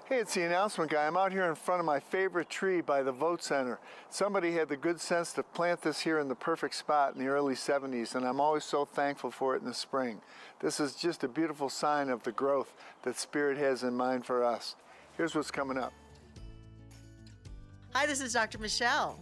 Hey, it's the announcement guy. I'm out here in front of my favorite tree by the Vote Center. Somebody had the good sense to plant this here in the perfect spot in the early 70s, and I'm always so thankful for it in the spring. This is just a beautiful sign of the growth that Spirit has in mind for us. Here's what's coming up. Hi, this is Dr. Michelle.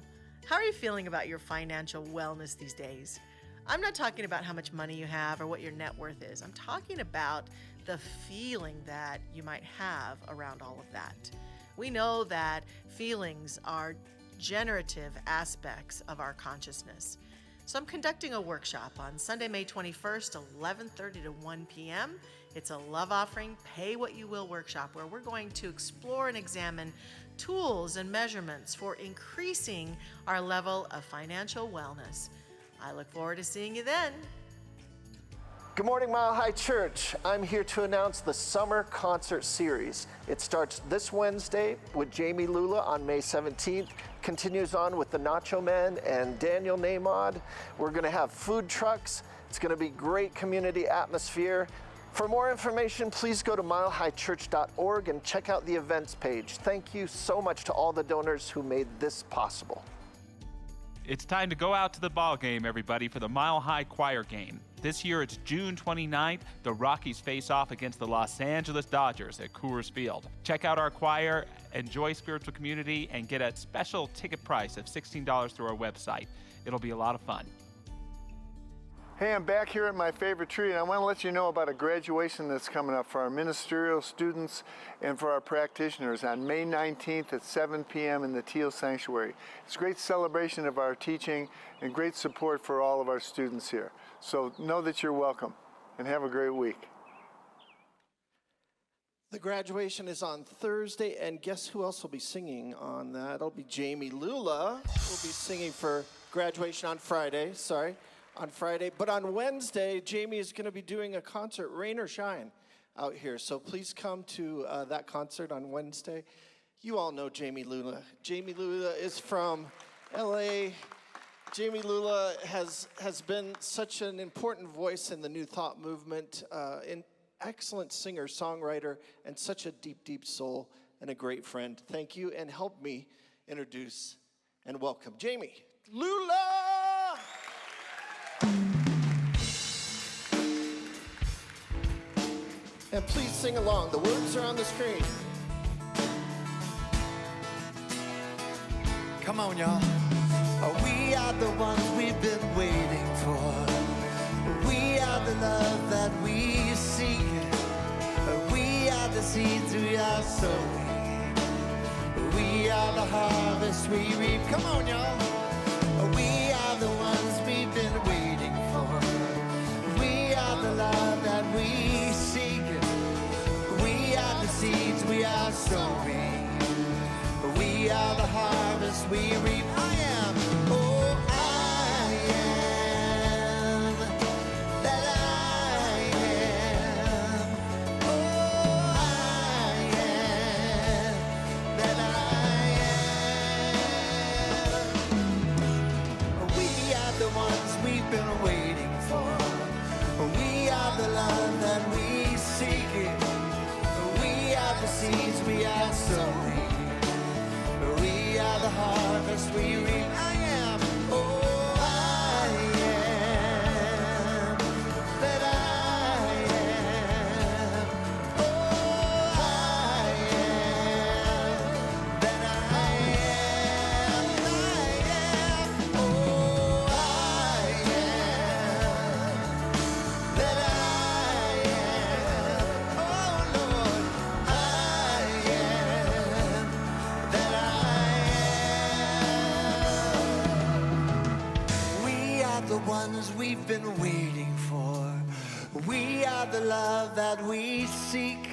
How are you feeling about your financial wellness these days? I'm not talking about how much money you have or what your net worth is. I'm talking about the feeling that you might have around all of that. We know that feelings are generative aspects of our consciousness. So I'm conducting a workshop on Sunday, May 21st, 11:30 to 1 p.m. It's a love offering, pay what you will workshop where we're going to explore and examine tools and measurements for increasing our level of financial wellness. I look forward to seeing you then. Good morning, Mile High Church. I'm here to announce the summer concert series. It starts this Wednesday with Jamie Lula on May 17th, continues on with the Nacho Man and Daniel Namod. We're gonna have food trucks. It's gonna be great community atmosphere. For more information, please go to milehighchurch.org and check out the events page. Thank you so much to all the donors who made this possible. It's time to go out to the ball game, everybody, for the Mile High Choir game. This year it's June 29th. The Rockies face off against the Los Angeles Dodgers at Coors Field. Check out our choir, enjoy spiritual community, and get a special ticket price of $16 through our website. It'll be a lot of fun. Hey, I'm back here at my favorite tree, and I want to let you know about a graduation that's coming up for our ministerial students and for our practitioners on May 19th at 7 p.m. in the Teal Sanctuary. It's a great celebration of our teaching and great support for all of our students here. So know that you're welcome, and have a great week. The graduation is on Thursday, and guess who else will be singing on that? It'll be Jamie Lula. Will be singing for graduation on Friday, on Friday. But on Wednesday, Jamie is going to be doing a concert, rain or shine, out here. So please come to that concert on Wednesday. You all know Jamie Lula. Jamie Lula is from LA. Jamie Lula has been such an important voice in the New Thought movement, an excellent singer, songwriter, and such a deep, deep soul and a great friend. Thank you, and help me introduce and welcome Jamie Lula! And please sing along. The words are on the screen. Come on, y'all. We are the ones we've been waiting for. We are the love that we seek. We are the seeds we are sowing. We are the harvest we reap. Come on, y'all. We are the ones we've been waiting for. We are the love that we seek. We are the seeds we are sowing. We are the harvest we reap. I am, oh, I am that I am. Oh, I am that I am. We are the ones we've been waiting for. We are the love that we seek. We are the seeds we are sowing. We are the harvest we reap. I am, oh, I am that I am. Oh, I am that I am. I am, oh, I am that I am. Oh, Lord, I am that I the ones we've been waiting for. We are the love that we seek.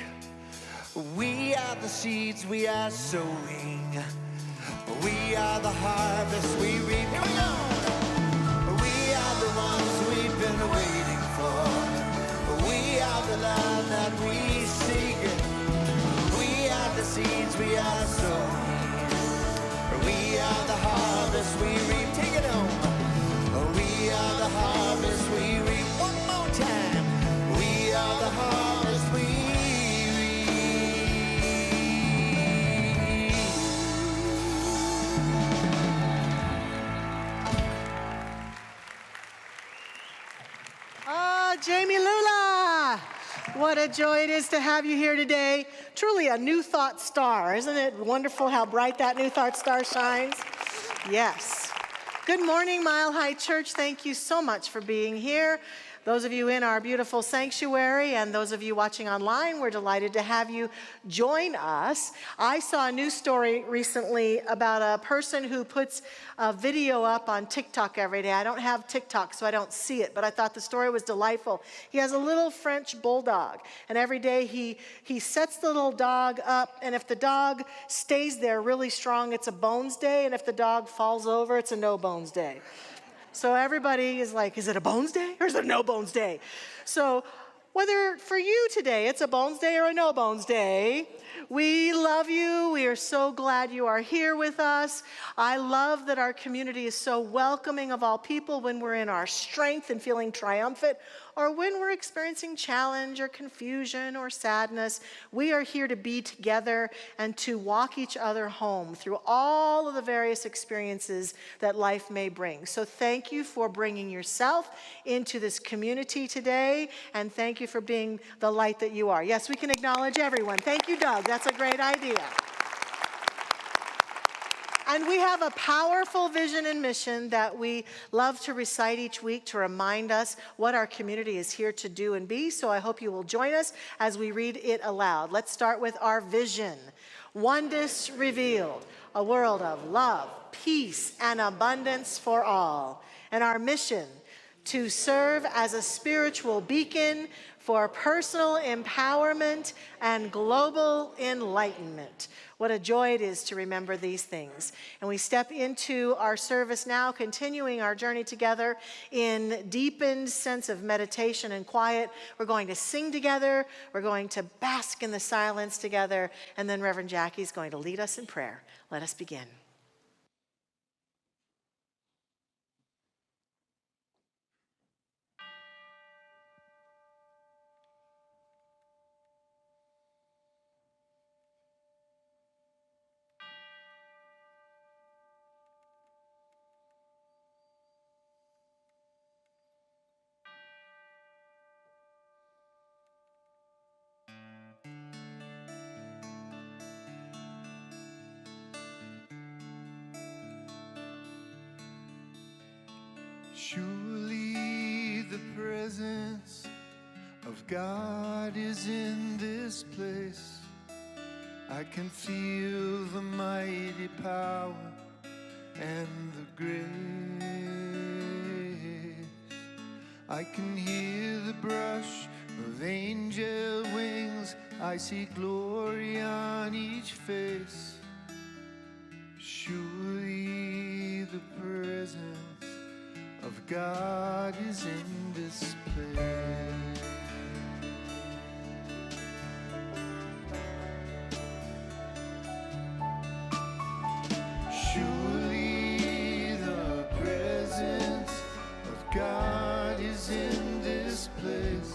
We are the seeds we are sowing. We are the harvest we reap. Here we go. We are the ones we've been waiting for. We are the love that we seek. We are the seeds we are sowing. We are the harvest we reap. Take it home. We are the harvest we reap. One more time. We are the harvest we reap. Jamie Lula. What a joy it is to have you here today. Truly a New Thought star. Isn't it wonderful how bright that New Thought star shines? Yes. Good morning, Mile High Church. Thank you so much for being here. Those of you in our beautiful sanctuary and those of you watching online, we're delighted to have you join us. I saw a news story recently about a person who puts a video up on TikTok every day. I don't have TikTok, so I don't see it, but I thought the story was delightful. He has a little French bulldog, and every day he sets the little dog up, and if the dog stays there really strong, it's a bones day, and if the dog falls over, it's a no bones day. So everybody is like, is it a bones day or is it a no bones day? So whether for you today it's a bones day or a no bones day, we love you. We are so glad you are here with us. I love that our community is so welcoming of all people when we're in our strength and feeling triumphant, or when we're experiencing challenge or confusion or sadness. We are here to be together and to walk each other home through all of the various experiences that life may bring. So thank you for bringing yourself into this community today, and thank you for being the light that you are. Yes, we can acknowledge everyone. Thank you, Doug. That's a great idea. And we have a powerful vision and mission that we love to recite each week to remind us what our community is here to do and be. So I hope you will join us as we read it aloud. Let's start with our vision. Oneness revealed, a world of love, peace, and abundance for all. And our mission, to serve as a spiritual beacon for personal empowerment and global enlightenment. What a joy it is to remember these things. And we step into our service now, continuing our journey together in deepened sense of meditation and quiet. We're going to sing together. We're going to bask in the silence together. And then Reverend Jackie's going to lead us in prayer. Let us begin. Surely the presence of God is in this place. I can feel the mighty power and the grace. I can hear the brush of angel wings. I see glory on each face. Surely the presence of God is in this place. Surely the presence of God is in this place.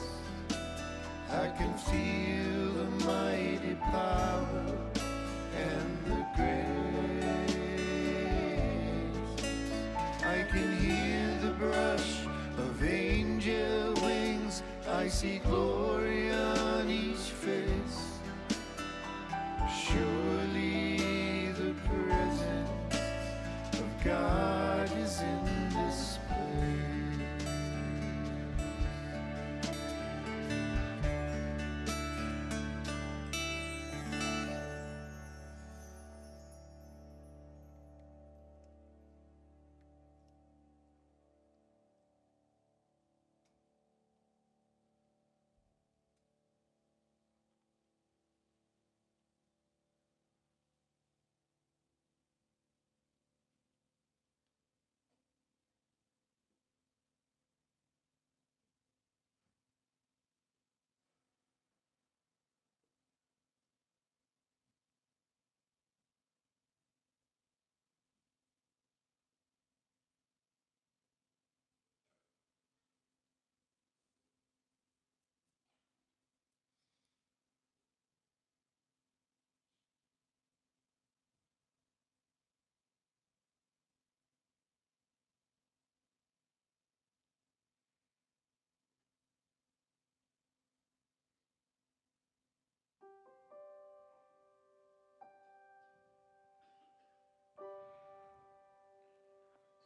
I can feel the mighty power and the grace. I can hear the brush of angel wings. I see glory on each face. Surely the presence of God is in this place.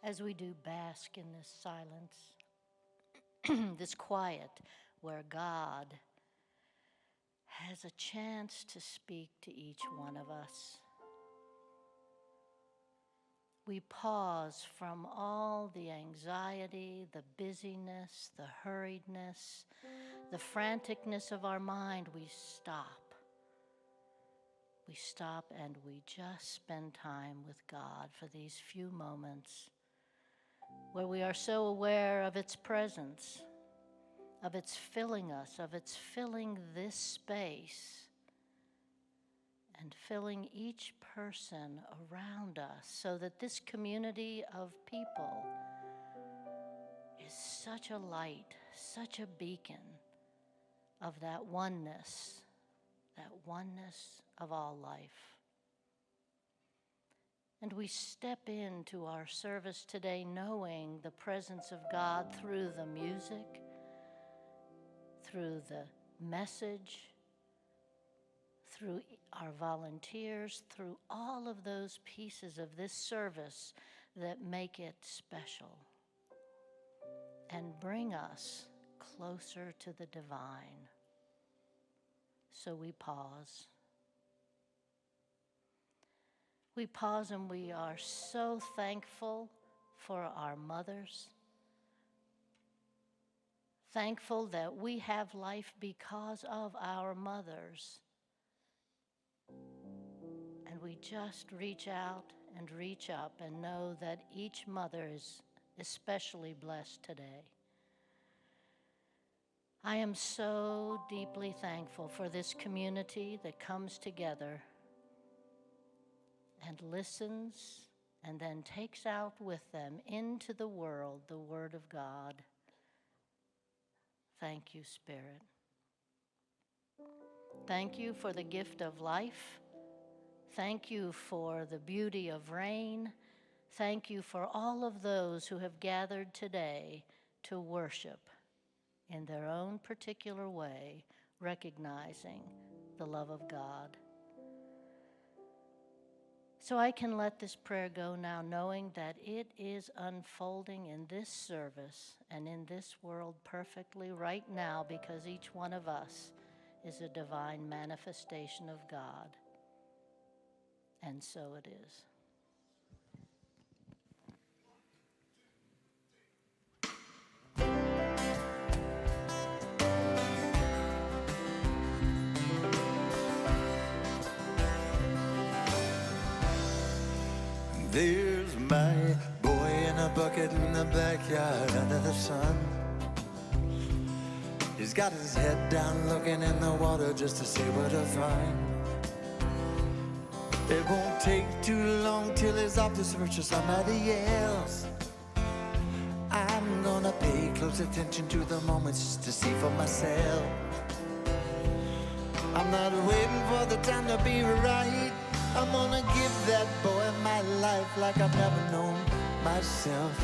as we do bask in this silence, this quiet where God has a chance to speak to each one of us. We pause from all the anxiety, the busyness, the hurriedness, the franticness of our mind. We stop. We stop and we just spend time with God for these few moments where we are so aware of its presence, of its filling us, of its filling this space, and filling each person around us, so that this community of people is such a light, such a beacon of that oneness of all life. And we step into our service today knowing the presence of God through the music, through the message, through our volunteers, through all of those pieces of this service that make it special and bring us closer to the divine. So we pause. We pause and we are so thankful for our mothers. Thankful that we have life because of our mothers. And we just reach out and reach up and know that each mother is especially blessed today. I am so deeply thankful for this community that comes together and listens and then takes out with them into the world the Word of God. Thank you, Spirit. Thank you for the gift of life. Thank you for the beauty of rain. Thank you for all of those who have gathered today to worship in their own particular way, recognizing the love of God. So I can let this prayer go now, knowing that it is unfolding in this service and in this world perfectly right now, because each one of us is a divine manifestation of God. And so it is. There's my boy in a bucket in the backyard under the sun. He's got his head down looking in the water just to see what he'll find. It won't take too long till he's off to search for somebody else. I'm gonna pay close attention to the moments just to see for myself. I'm not waiting for the time to be right. I'm gonna give that boy my life like I've never known myself.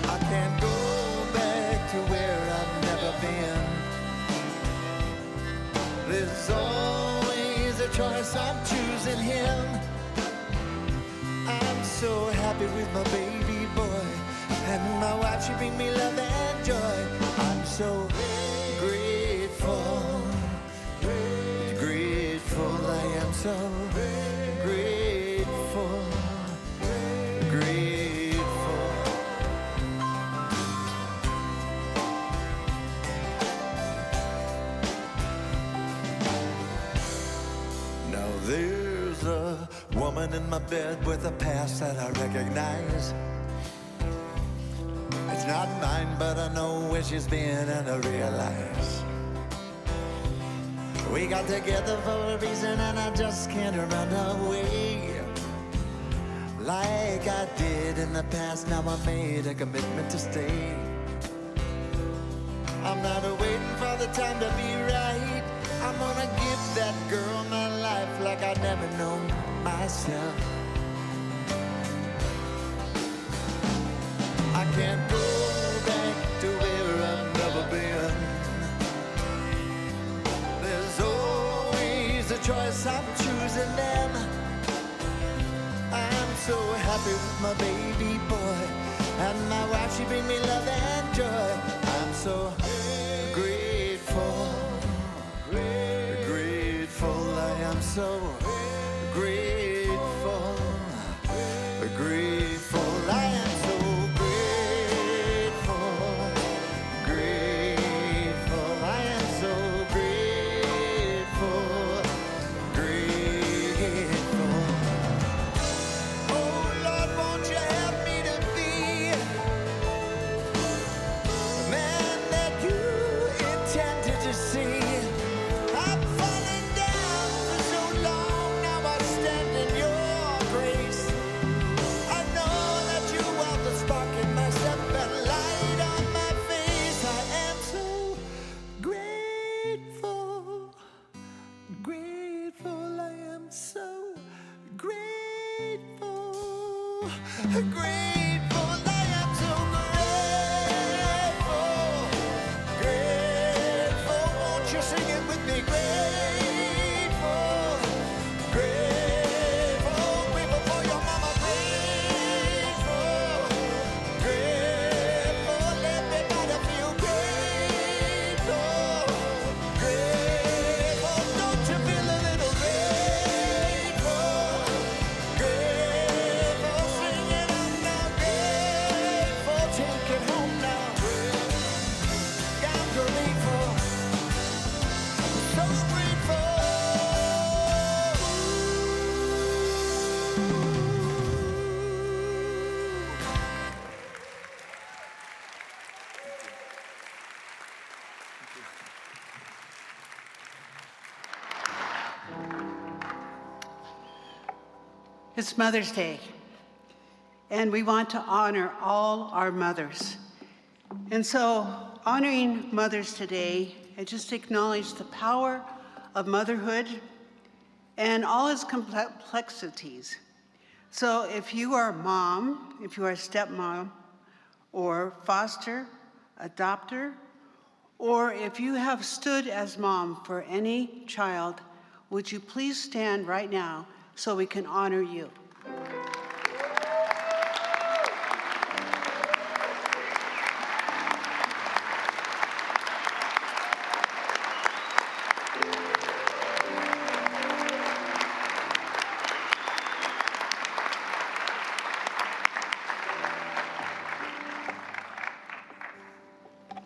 I can't go back to where I've never been. There's always a choice, I'm choosing him. I'm so happy with my baby boy, and my wife, she bring me love and joy. I'm so grateful, grateful, I am so grateful, grateful. Now there's a woman in my bed with a past that I recognize. It's not mine, but I know where she's been and I realize we got together for a reason and I just can't run away like I did in the past. Now I made a commitment to stay. I'm not waiting for the time to be right. I'm gonna give that girl my life like I've never known myself. I can't go back to where I've never been. There's always a choice, I'm choosing them. happy with my baby boy. And my wife, she bring me love and joy. I'm so grateful, grateful. I am so grateful, grateful. I am so grateful, grateful. I am so grateful, grateful. Oh Lord, won't you help me to be the man that you intended to see? I've fallen down for so long, now I stand in your grace. I know that you are the spark in my step and light on my face. I am so grateful, grateful. I am so grateful, grateful. I am so grateful, grateful. Won't you sing it with me? Grateful, grateful, grateful for your mama. Grateful, grateful. Let everybody feel grateful, grateful. Don't you feel a little grateful, grateful? Sing it out now. Grateful, take it home now. I'm grateful, so grateful. It's Mother's Day, and we want to honor all our mothers. And so, honoring mothers today, I just acknowledge the power of motherhood and all its complexities. So if you are a mom, if you are a stepmom, or foster, adopter, or if you have stood as mom for any child, would you please stand right now so we can honor you?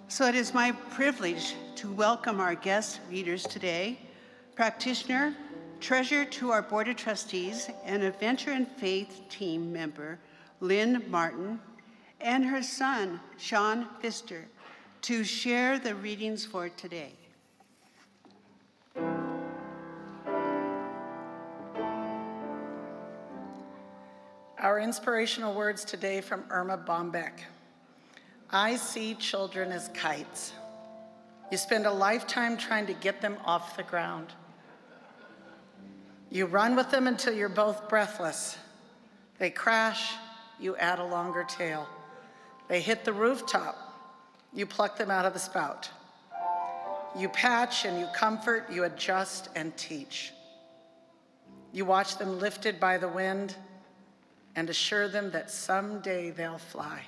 So it is my privilege to welcome our guest readers today, practitioner, treasurer to our Board of Trustees, and a Venture and Faith team member, Lynn Martin, and her son, Sean Pfister, to share the readings for today. Our inspirational words today from Irma Bombeck. I see children as kites. You spend a lifetime trying to get them off the ground. You run with them until you're both breathless. They crash, you add a longer tail. They hit the rooftop, you pluck them out of the spout. You patch and you comfort, you adjust and teach. You watch them lifted by the wind and assure them that someday they'll fly.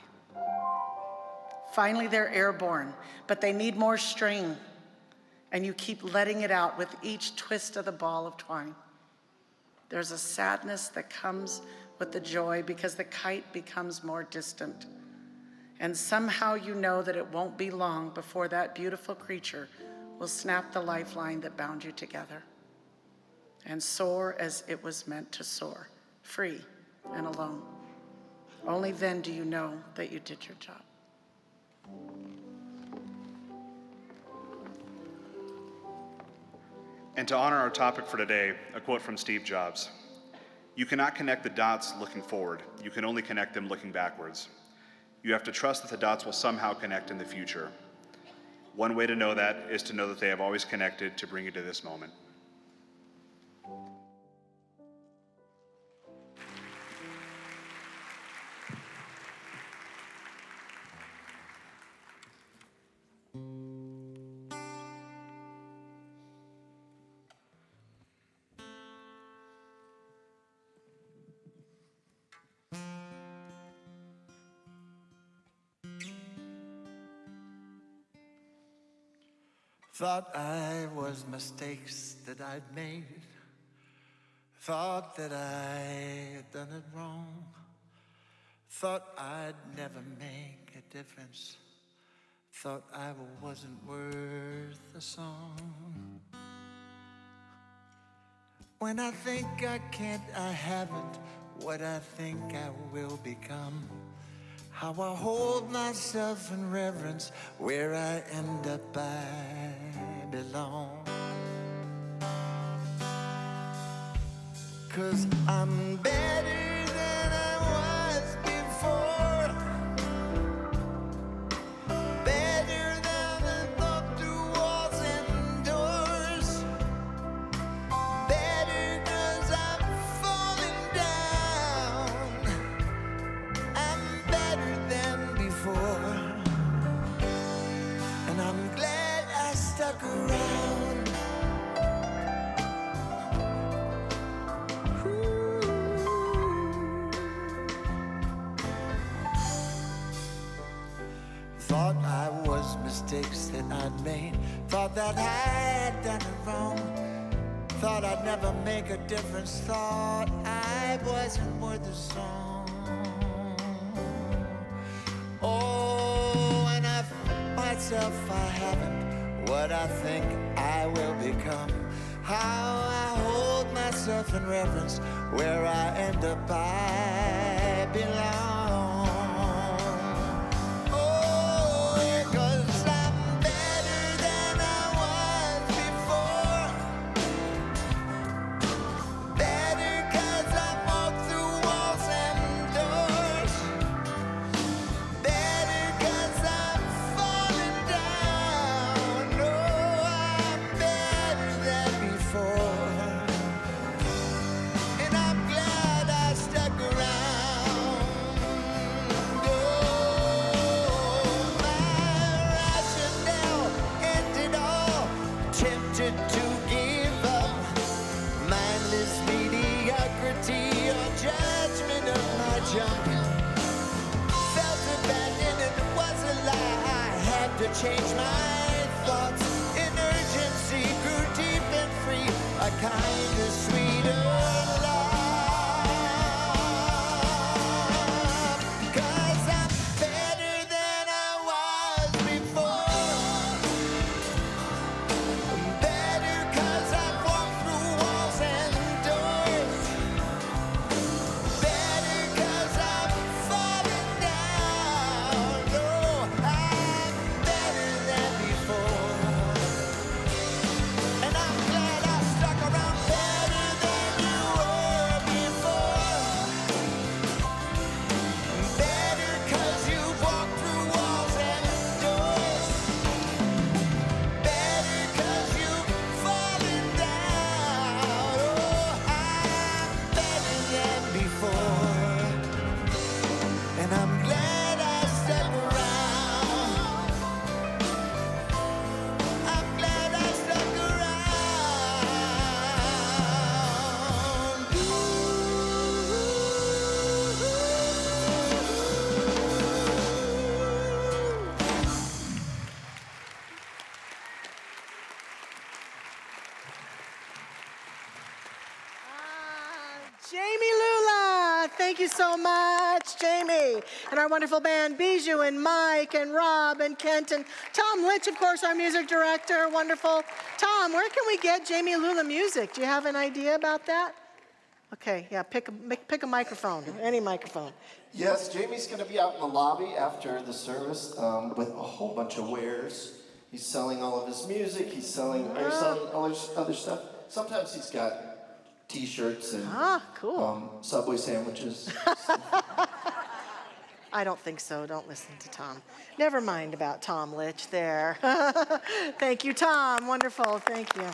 Finally, they're airborne, but they need more string, and you keep letting it out with each twist of the ball of twine. There's a sadness that comes with the joy because the kite becomes more distant. And somehow you know that it won't be long before that beautiful creature will snap the lifeline that bound you together and soar as it was meant to soar, free and alone. Only then do you know that you did your job. And to honor our topic for today, a quote from Steve Jobs. You cannot connect the dots looking forward. You can only connect them looking backwards. You have to trust that the dots will somehow connect in the future. One way to know that is to know that they have always connected to bring you to this moment. Thought I was mistakes that I'd made. Thought that I had done it wrong. Thought I'd never make a difference. Thought I wasn't worth a song. When I think I can't, I haven't what I think I will become. How I hold myself in reverence, where I end up I belong. 'Cause I'm better than I was before. Better than I thought through walls and doors. Better 'cause I'm falling down. I'm better than before. And I'm glad I stuck around. Thought I was mistakes that I'd made. Thought that I had done it wrong. Thought I'd never make a difference. Thought I wasn't worth a song. Oh, and I found myself, I haven't what I think I will become. How I hold myself in reverence, where I end up I belong. Change my thoughts in urgency, grew deep and free, a kind of sweeter love. 'Cause I'm better than I was before. Better 'cause I've walked through walls and doors. Better 'cause I'm falling down. Oh, I'm better than before. And I'm glad I stuck around. Better than you were before. Better 'cause you've walked through walls and doors. Better 'cause you've fallen down. Oh, I'm better than before. And I'm glad I stuck around. I'm glad I stuck around. Jamie Lula, thank you so much, Jamie. And our wonderful band, Bijou and Mike and Rob and Kent and Tom Litch, of course, our music director. Wonderful. Tom, where can we get Jamie Lula music? Do you have an idea about that? Okay, yeah, pick a microphone, any microphone. Yes, Jamie's going to be out in the lobby after the service with a whole bunch of wares. He's selling all of his music. He's selling, are you selling all his other stuff? Sometimes he's got T-shirts and cool. Subway sandwiches. I don't think so. Don't listen to Tom. Never mind about Tom Litch there. Thank you, Tom. Wonderful. Thank you.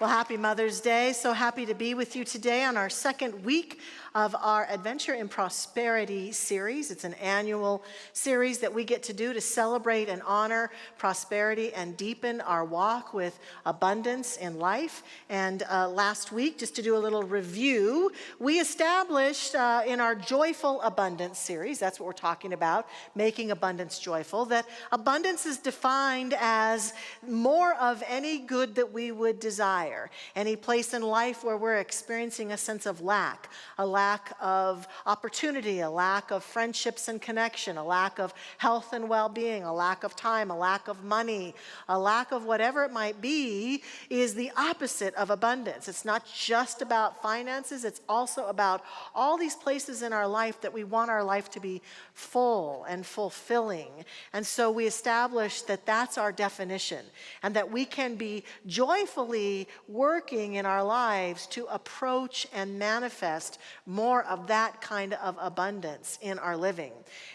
Well, happy Mother's Day. So happy to be with you today on our second week of our Adventure in Prosperity series. It's an annual series that we get to do to celebrate and honor prosperity and deepen our walk with abundance in life. And last week, just to do a little review, we established in our Joyful Abundance series, that's what we're talking about, making abundance joyful, that abundance is defined as more of any good that we would desire. Any place in life where we're experiencing a sense of lack, a lack of opportunity, a lack of friendships and connection, a lack of health and well-being, a lack of time, a lack of money, a lack of whatever it might be, is the opposite of abundance. It's not just about finances, it's also about all these places in our life that we want our life to be full and fulfilling. And so we established that that's our definition, and that we can be joyfully working in our lives to approach and manifest more of that kind of abundance in our living.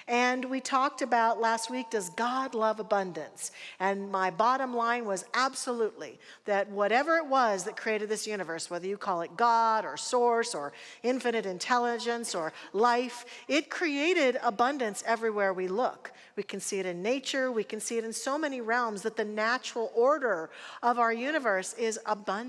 And we talked about last week, does God love abundance? And my bottom line was absolutely, that whatever it was that created this universe, whether you call it God or source or infinite intelligence or life, it created abundance everywhere we look. We can see it in nature, we can see it in so many realms, that the natural order of our universe is abundance.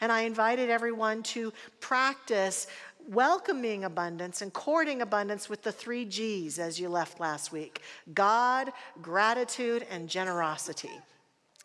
And I invited everyone to practice welcoming abundance and courting abundance with the 3 G's as you left last week: God, gratitude, and generosity.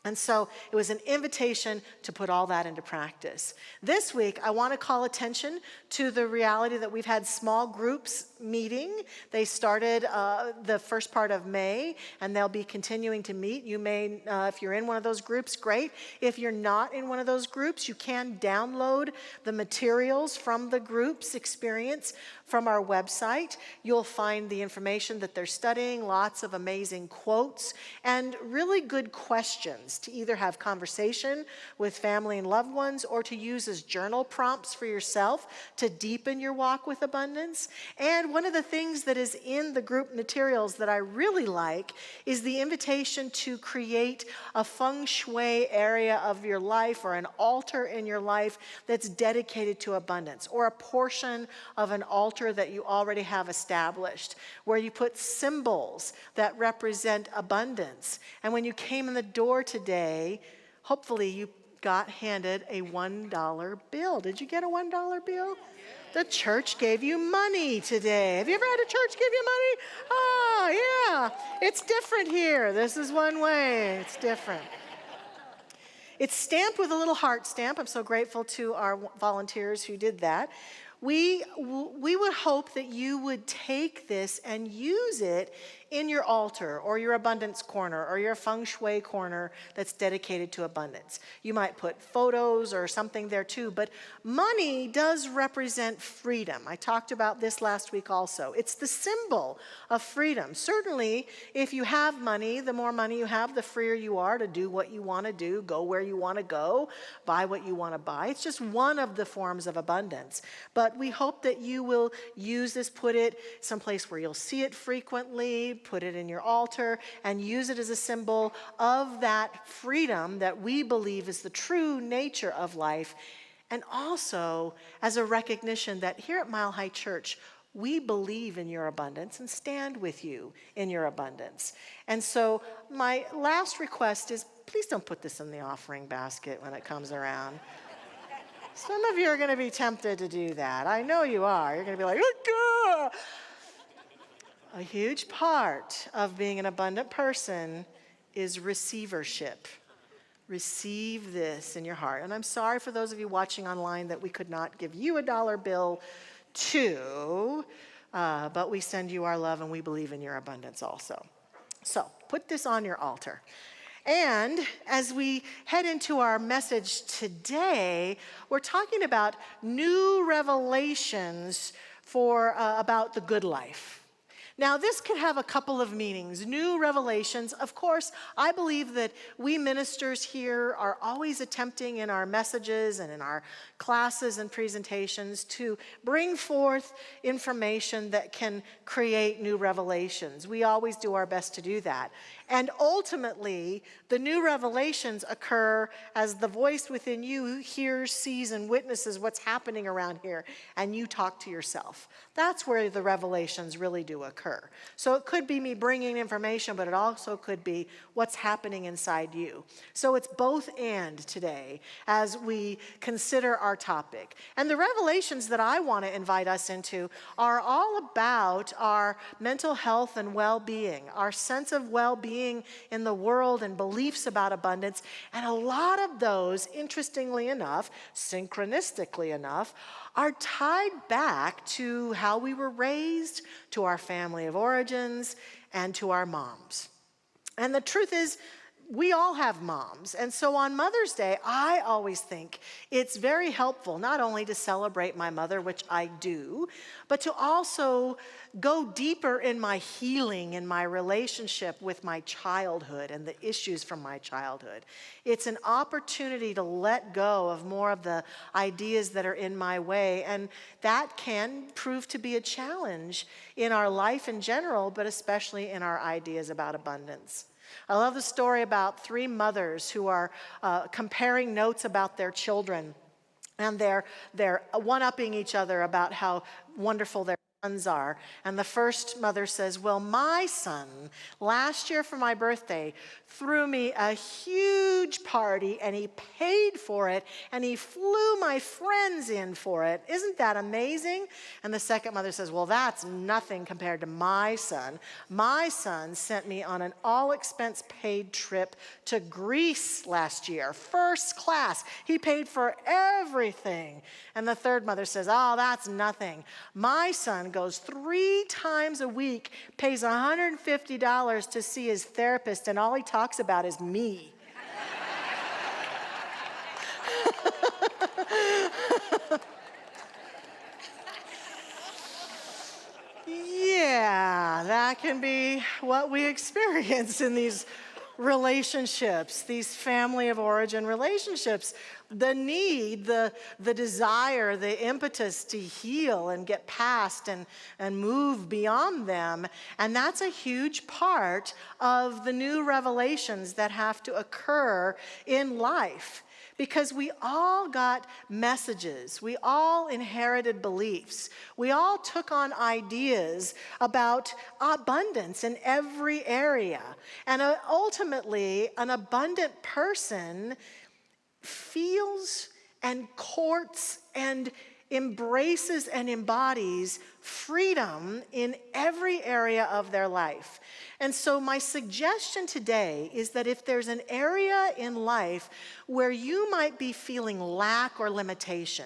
And so it was an invitation to put all that into practice. This week, I want to call attention to the reality that we've had small groups meeting. They started the first part of May, and they'll be continuing to meet. You may, if you're in one of those groups, great. If you're not in one of those groups, you can download the materials from the group's experience from our website. You'll find the information that they're studying, lots of amazing quotes, and really good questions to either have conversation with family and loved ones, or to use as journal prompts for yourself to deepen your walk with abundance. And one of the things that is in the group materials that I really like is the invitation to create a feng shui area of your life, or an altar in your life that's dedicated to abundance, or a portion of an altar that you already have established, where you put symbols that represent abundance. And when you came in the door today, hopefully you got handed a $1 bill. Did you get a $1 bill? The church gave you money today. Have you ever had a church give you money? Oh, yeah. It's different here. This is one way. It's different. It's stamped with a little heart stamp. I'm so grateful to our volunteers who did that. We would hope that you would take this and use it in your altar, or your abundance corner, or your feng shui corner that's dedicated to abundance. You might put photos or something there too, but money does represent freedom. I talked about this last week also. It's the symbol of freedom. Certainly, if you have money, the more money you have, the freer you are to do what you want to do, go where you want to go, buy what you want to buy. It's just one of the forms of abundance. But we hope that you will use this, put it someplace where you'll see it frequently, put it in your altar, and use it as a symbol of that freedom that we believe is the true nature of life, and also as a recognition that here at Mile High Church, we believe in your abundance and stand with you in your abundance. And so my last request is, please don't put this in the offering basket when it comes around. Some of you are going to be tempted to do that. I know you are. You're going to be like, oh, God. A huge part of being an abundant person is receivership. Receive this in your heart. And I'm sorry for those of you watching online that we could not give you a $1 bill too, but we send you our love, and we believe in your abundance also. So put this on your altar. And as we head into our message today, we're talking about new revelations about the good life. Now, this could have a couple of meanings. New revelations. Of course, I believe that we ministers here are always attempting in our messages and in our classes and presentations to bring forth information that can create new revelations. We always do our best to do that. And ultimately, the new revelations occur as the voice within you hears, sees, and witnesses what's happening around here, and you talk to yourself. That's where the revelations really do occur. So it could be me bringing information, but it also could be what's happening inside you. So it's both and today as we consider our topic. And the revelations that I want to invite us into are all about our mental health and well-being, our sense of well-being in the world and beliefs about abundance. And a lot of those, interestingly enough, synchronistically enough, are tied back to how we were raised, to our family of origins, and to our moms. And the truth is, we all have moms. And so on Mother's Day, I always think it's very helpful not only to celebrate my mother, which I do, but to also go deeper in my healing and my relationship with my childhood and the issues from my childhood. It's an opportunity to let go of more of the ideas that are in my way, and that can prove to be a challenge in our life in general, but especially in our ideas about abundance. I love the story about three mothers who are comparing notes about their children, and they're one-upping each other about how wonderful their sons are. And the first mother says, well, my son last year for my birthday threw me a huge party, and he paid for it, and he flew my friends in for it. Isn't that amazing? And the second mother says, well, that's nothing compared to my son. My son sent me on an all-expense paid trip to Greece last year, first class. He paid for everything. And the third mother says, oh, that's nothing. My son goes 3 times a week, pays $150 to see his therapist, and all he talks about is me. Yeah, that can be what we experience in these relationships, these family of origin relationships. The need, the desire, the impetus to heal and get past and move beyond them. And that's a huge part of the new revelations that have to occur in life. Because we all got messages. We all inherited beliefs. We all took on ideas about abundance in every area. And ultimately, an abundant person feels and courts and embraces and embodies freedom in every area of their life. And so my suggestion today is that if there's an area in life where you might be feeling lack or limitation,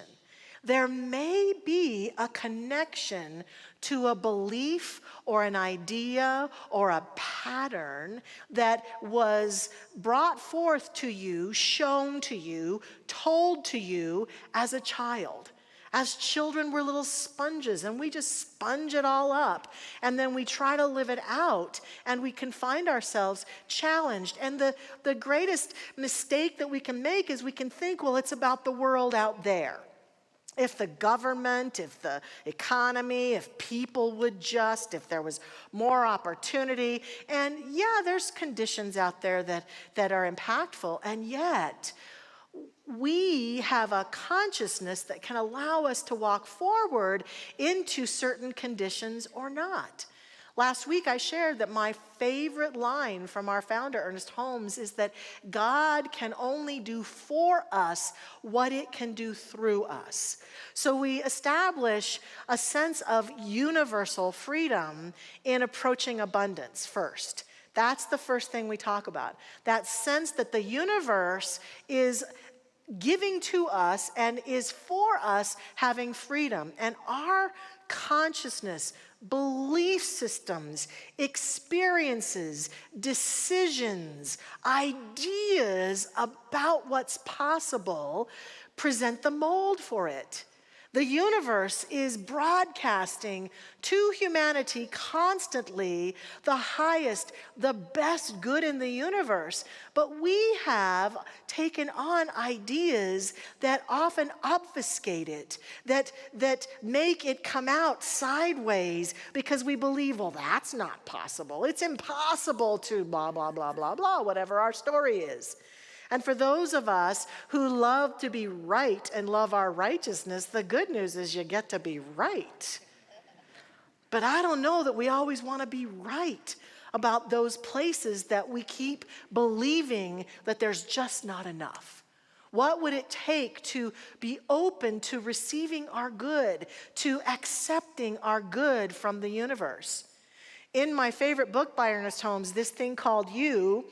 there may be a connection to a belief or an idea or a pattern that was brought forth to you, shown to you, told to you as a child. As children, we're little sponges, and we just sponge it all up. And then we try to live it out, and we can find ourselves challenged. And the greatest mistake that we can make is we can think, well, it's about the world out there. If the government, if the economy, if people would just, if there was more opportunity. And yeah, there's conditions out there that are impactful, and yet we have a consciousness that can allow us to walk forward into certain conditions or not. Last week I shared that my favorite line from our founder, Ernest Holmes, is that God can only do for us what it can do through us. So we establish a sense of universal freedom in approaching abundance first. That's the first thing we talk about. That sense that the universe is giving to us and is for us having freedom. And our consciousness, belief systems, experiences, decisions, ideas about what's possible present the mold for it. The universe is broadcasting to humanity constantly the highest, the best good in the universe. But we have taken on ideas that often obfuscate it, that make it come out sideways because we believe, well, that's not possible. It's impossible to blah, blah, blah, blah, blah, whatever our story is. And for those of us who love to be right and love our righteousness, the good news is you get to be right. But I don't know that we always want to be right about those places that we keep believing that there's just not enough. What would it take to be open to receiving our good, to accepting our good from the universe? In my favorite book by Ernest Holmes, This Thing Called You,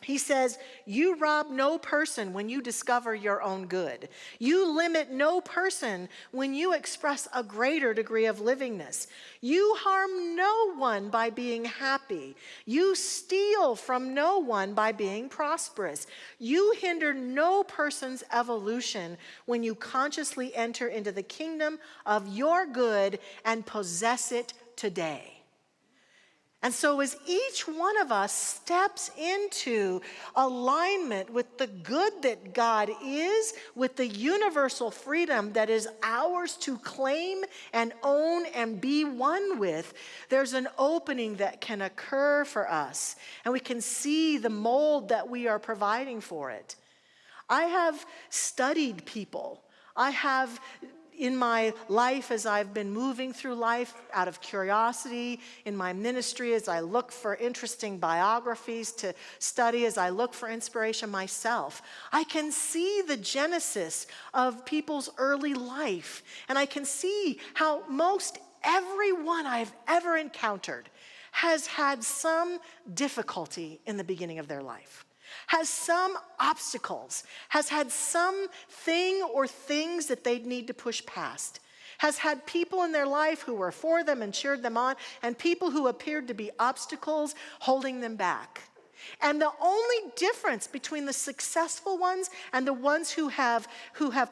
he says, you rob no person when you discover your own good. You limit no person when you express a greater degree of livingness. You harm no one by being happy. You steal from no one by being prosperous. You hinder no person's evolution when you consciously enter into the kingdom of your good and possess it today. And so as each one of us steps into alignment with the good that God is, with the universal freedom that is ours to claim and own and be one with, there's an opening that can occur for us. And we can see the mold that we are providing for it. I have studied people. I have, in my life, as I've been moving through life out of curiosity, in my ministry, as I look for interesting biographies to study, as I look for inspiration myself, I can see the genesis of people's early life. And I can see how most everyone I've ever encountered has had some difficulty in the beginning of their life, has some obstacles, has had some thing or things that they'd need to push past, has had people in their life who were for them and cheered them on, and people who appeared to be obstacles holding them back. And the only difference between the successful ones and the ones who have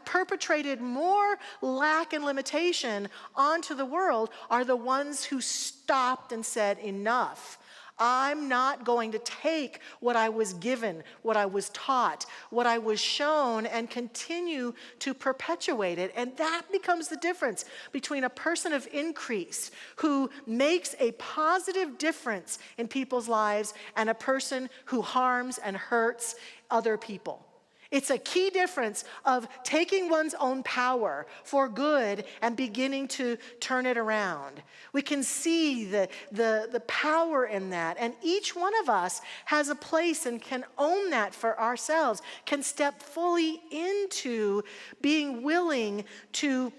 perpetrated more lack and limitation onto the world are the ones who stopped and said, enough. I'm not going to take what I was given, what I was taught, what I was shown, and continue to perpetuate it. And that becomes the difference between a person of increase who makes a positive difference in people's lives and a person who harms and hurts other people. It's a key difference of taking one's own power for good and beginning to turn it around. We can see the power in that. And each one of us has a place and can own that for ourselves, can step fully into being willing to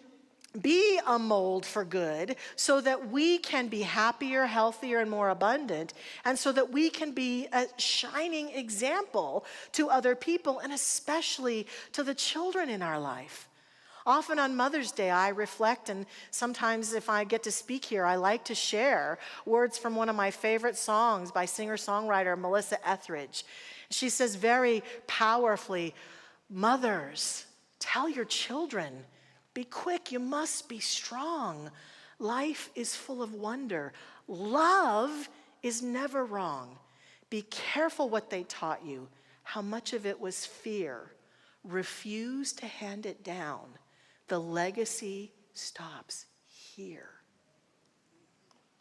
be a mold for good so that we can be happier, healthier, and more abundant, and so that we can be a shining example to other people and especially to the children in our life. Often on Mother's Day, I reflect, and sometimes if I get to speak here, I like to share words from one of my favorite songs by singer-songwriter Melissa Etheridge. She says very powerfully, mothers, tell your children, be quick, you must be strong. Life is full of wonder. Love is never wrong. Be careful what they taught you, how much of it was fear. Refuse to hand it down. The legacy stops here.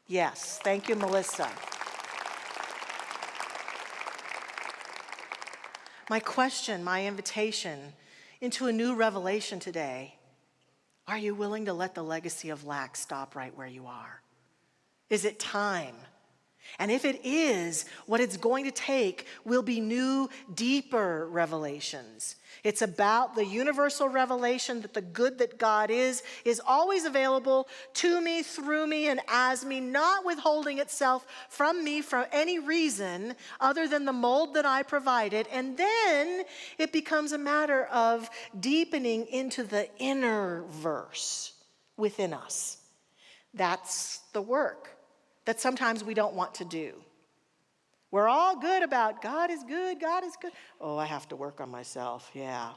Yes, thank you, Melissa. My question, my invitation into a new revelation today: are you willing to let the legacy of lack stop right where you are? Is it time? And if it is, what it's going to take will be new, deeper revelations. It's about the universal revelation that the good that God is always available to me, through me, and as me, not withholding itself from me for any reason other than the mold that I provided. And then it becomes a matter of deepening into the inner verse within us. That's the work that sometimes we don't want to do. We're all good about God is good, God is good. Oh, I have to work on myself, yeah.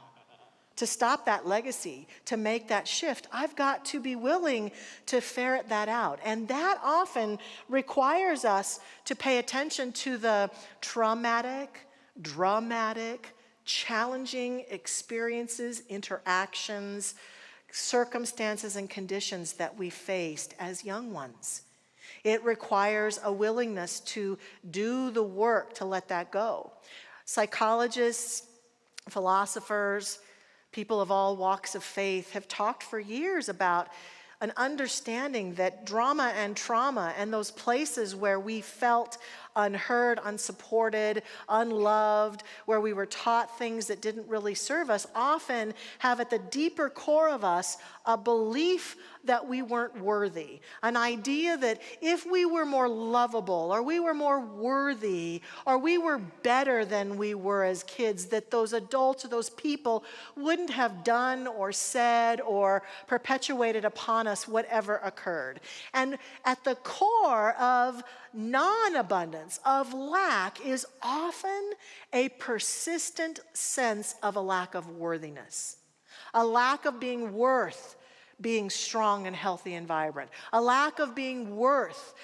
to stop that legacy, to make that shift, I've got to be willing to ferret that out. And that often requires us to pay attention to the traumatic, dramatic, challenging experiences, interactions, circumstances, and conditions that we faced as young ones. It requires a willingness to do the work to let that go. Psychologists, philosophers, people of all walks of faith have talked for years about an understanding that drama and trauma and those places where we felt unheard, unsupported, unloved, where we were taught things that didn't really serve us, often have at the deeper core of us a belief that we weren't worthy. An idea that if we were more lovable, or we were more worthy, or we were better than we were as kids, that those adults or those people wouldn't have done or said or perpetuated upon us whatever occurred. And at the core of non-abundance, of lack, is often a persistent sense of a lack of worthiness, a lack of being worth being strong and healthy and vibrant, a lack of being worth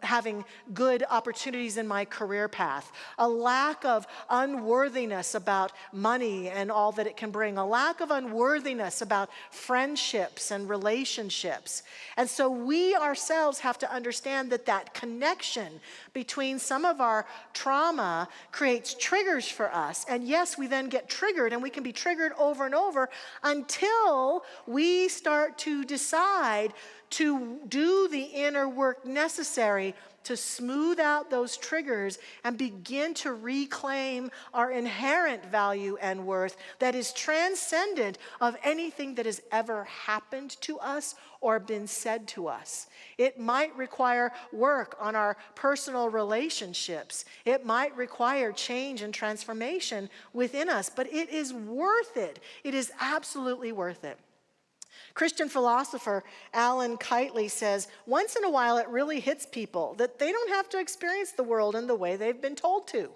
having good opportunities in my career path, a lack of unworthiness about money and all that it can bring, a lack of unworthiness about friendships and relationships. And so we ourselves have to understand that that connection between some of our trauma creates triggers for us. And yes, we then get triggered, and we can be triggered over and over until we start to decide to do the inner work necessary to smooth out those triggers and begin to reclaim our inherent value and worth that is transcendent of anything that has ever happened to us or been said to us. It might require work on our personal relationships. It might require change and transformation within us, but it is worth it. It is absolutely worth it. Christian philosopher Alan Keightley says, once in a while it really hits people that they don't have to experience the world in the way they've been told to.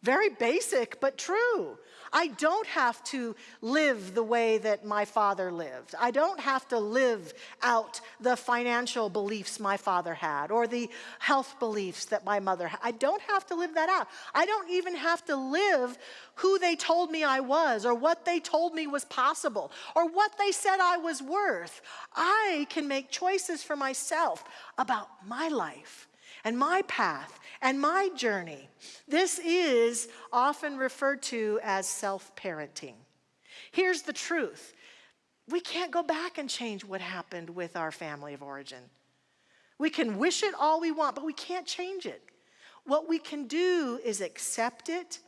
Very basic, but true. I don't have to live the way that my father lived. I don't have to live out the financial beliefs my father had or the health beliefs that my mother had. I don't have to live that out. I don't even have to live who they told me I was or what they told me was possible or what they said I was worth. I can make choices for myself about my life and my path and my journey. This is often referred to as self-parenting. Here's the truth. We can't go back and change what happened with our family of origin. We can wish it all we want, but we can't change it. What we can do is accept it.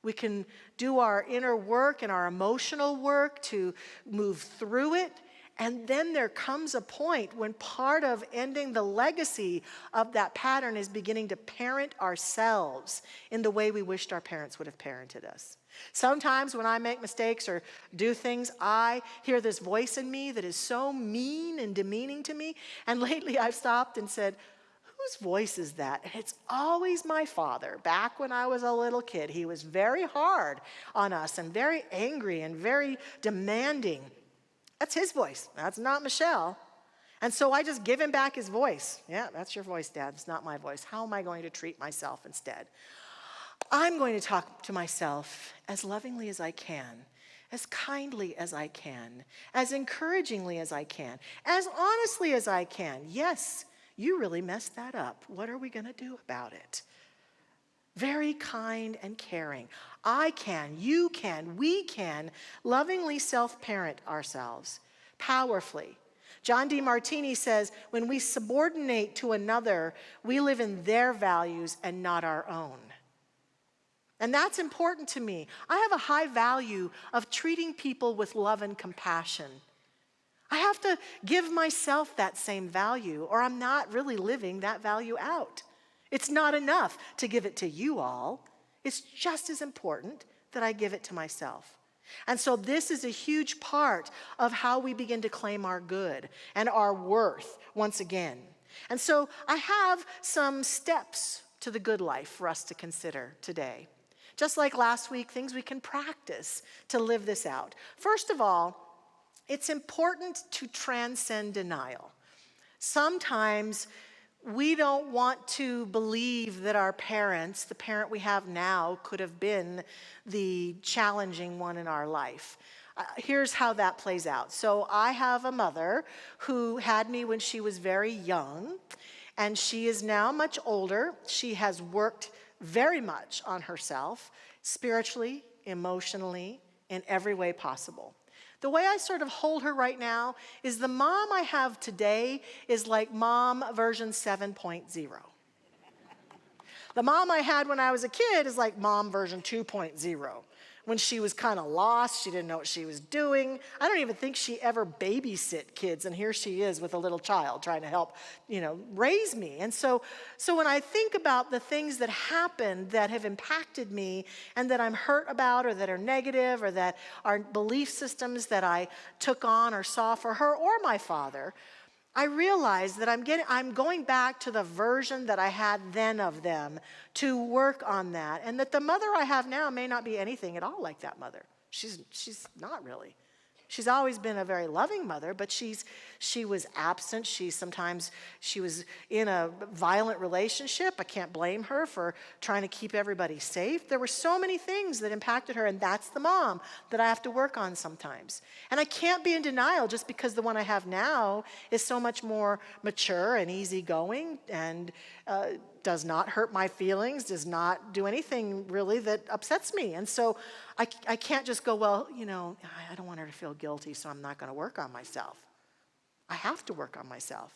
We can do our inner work and our emotional work to move through it. And then there comes a point when part of ending the legacy of that pattern is beginning to parent ourselves in the way we wished our parents would have parented us. Sometimes when I make mistakes or do things, I hear this voice in me that is so mean and demeaning to me. And lately I've stopped and said, whose voice is that? And it's always my father. Back when I was a little kid, he was very hard on us and very angry and very demanding. That's his voice. That's not Michelle. And so I just give him back his voice. Yeah, that's your voice, Dad. It's not my voice. How am I going to treat myself instead? I'm going to talk to myself as lovingly as I can, as kindly as I can, as encouragingly as I can, as honestly as I can. Yes, you really messed that up. What are we going to do about it? Very kind and caring. I can, you can, we can lovingly self-parent ourselves powerfully. John D. Martini says, when we subordinate to another, we live in their values and not our own. And that's important to me. I have a high value of treating people with love and compassion. I have to give myself that same value, or I'm not really living that value out. It's not enough to give it to you all. It's just as important that I give it to myself. And so this is a huge part of how we begin to claim our good and our worth once again. And so I have some steps to the good life for us to consider today. Just like last week, things we can practice to live this out. First of all, it's important to transcend denial. Sometimes we don't want to believe that our parents, the parent we have now, could have been the challenging one in our life. Here's how that plays out. So I have a mother who had me when she was very young, and she is now much older. She has worked very much on herself, spiritually, emotionally, in every way possible. The way I sort of hold her right now is the mom I have today is like mom version 7.0. The mom I had when I was a kid is like mom version 2.0. When she was kind of lost, she didn't know what she was doing. I don't even think she ever babysit kids, and here she is with a little child trying to help, raise me. And so when I think about the things that happened that have impacted me and that I'm hurt about or that are negative or that are belief systems that I took on or saw for her or my father, I realize that I'm going back to the version that I had then of them to work on that, and that the mother I have now may not be anything at all like that mother. She's not really. She's always been a very loving mother, but she was absent. Sometimes she was in a violent relationship. I can't blame her for trying to keep everybody safe. There were so many things that impacted her, and that's the mom that I have to work on sometimes. And I can't be in denial just because the one I have now is so much more mature and easygoing and does not hurt my feelings, does not do anything really that upsets me. And so I can't just go, well, I don't want her to feel guilty, so I'm not going to work on myself. I have to work on myself.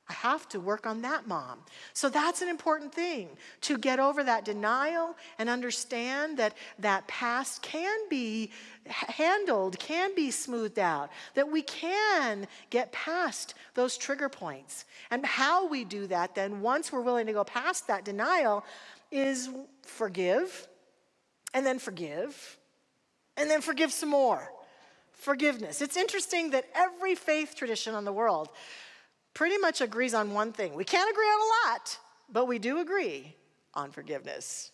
I have to work on that mom. So that's an important thing, to get over that denial and understand that that past can be handled, can be smoothed out, that we can get past those trigger points. And how we do that then, once we're willing to go past that denial, is forgive, and then forgive, and then forgive some more. Forgiveness. It's interesting that every faith tradition in the world pretty much agrees on one thing. We can't agree on a lot, but we do agree on forgiveness.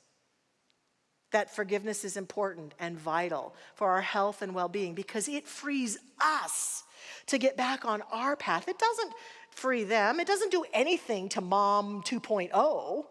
That forgiveness is important and vital for our health and well-being because it frees us to get back on our path. It doesn't free them. It doesn't do anything to Mom 2.0.